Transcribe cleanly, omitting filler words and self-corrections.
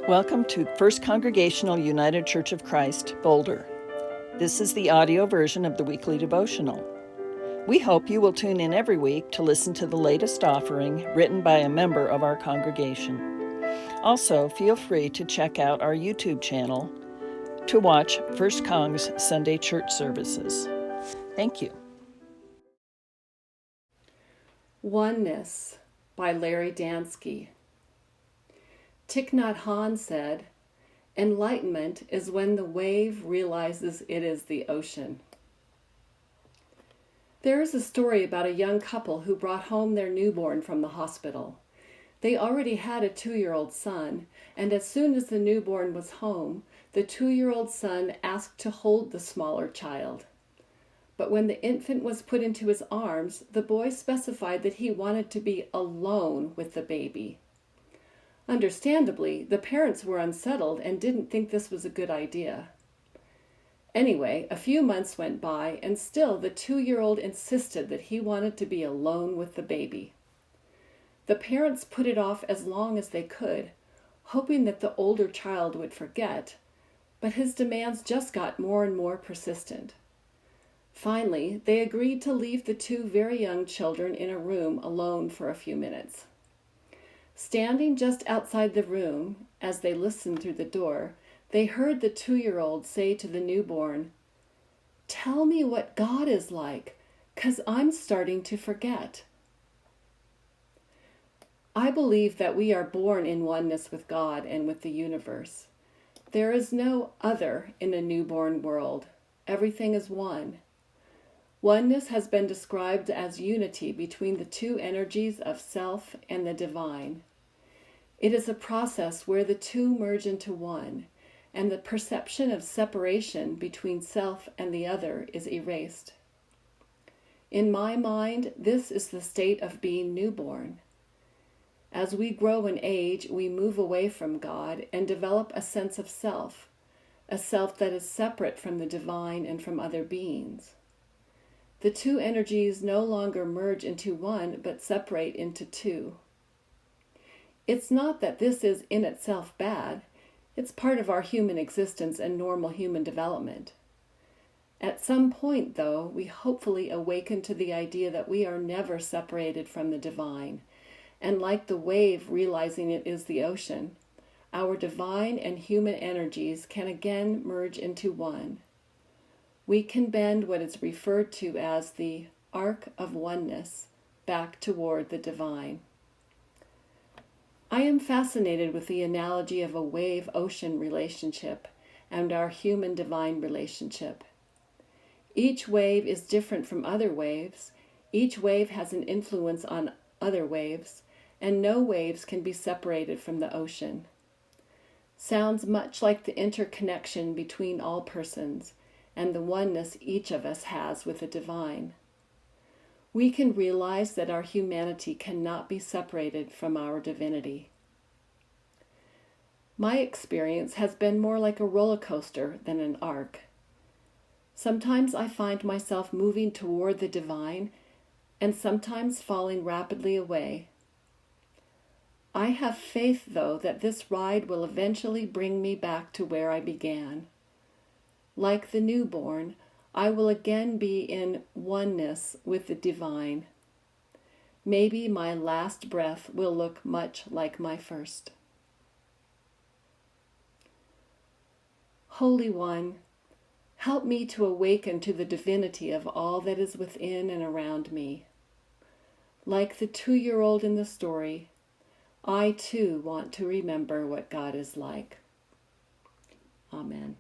Welcome to First Congregational United Church of Christ, Boulder. This is the audio version of the weekly devotional. We hope you will tune in every week to listen to the latest offering written by a member of our congregation. Also, feel free to check out our YouTube channel to watch First Cong's Sunday church services. Thank you. Oneness by Larry Dansky. Thich Nhat Hanh said, "Enlightenment is when the wave realizes it is the ocean." There is a story about a young couple who brought home their newborn from the hospital. They already had a 2-year-old son, and as soon as the newborn was home, the 2-year-old son asked to hold the smaller child. But when the infant was put into his arms, the boy specified that he wanted to be alone with the baby. Understandably, the parents were unsettled and didn't think this was a good idea. Anyway, a few months went by, and still the 2-year-old insisted that he wanted to be alone with the baby. The parents put it off as long as they could, hoping that the older child would forget, but his demands just got more and more persistent. Finally, they agreed to leave the two very young children in a room alone for a few minutes. Standing just outside the room, as they listened through the door, they heard the 2-year-old say to the newborn, "Tell me what God is like, 'cause I'm starting to forget." I believe that we are born in oneness with God and with the universe. There is no other in a newborn world. Everything is one. Oneness has been described as unity between the two energies of self and the divine. It is a process where the two merge into one, and the perception of separation between self and the other is erased. In my mind, this is the state of being newborn. As we grow in age, we move away from God and develop a sense of self, a self that is separate from the divine and from other beings. The two energies no longer merge into one, but separate into two. It's not that this is in itself bad. It's part of our human existence and normal human development. At some point, though, we hopefully awaken to the idea that we are never separated from the divine, and like the wave realizing it is the ocean, our divine and human energies can again merge into one. We can bend what is referred to as the arc of oneness back toward the divine. I am fascinated with the analogy of a wave-ocean relationship and our human-divine relationship. Each wave is different from other waves. Each wave has an influence on other waves, and no waves can be separated from the ocean. Sounds much like the interconnection between all persons and the oneness each of us has with the divine. We can realize that our humanity cannot be separated from our divinity. My experience has been more like a roller coaster than an arc. Sometimes I find myself moving toward the divine, and sometimes falling rapidly away. I have faith, though, that this ride will eventually bring me back to where I began. Like the newborn, I will again be in oneness with the divine. Maybe my last breath will look much like my first. Holy One, help me to awaken to the divinity of all that is within and around me. Like the 2-year-old in the story, I too want to remember what God is like. Amen.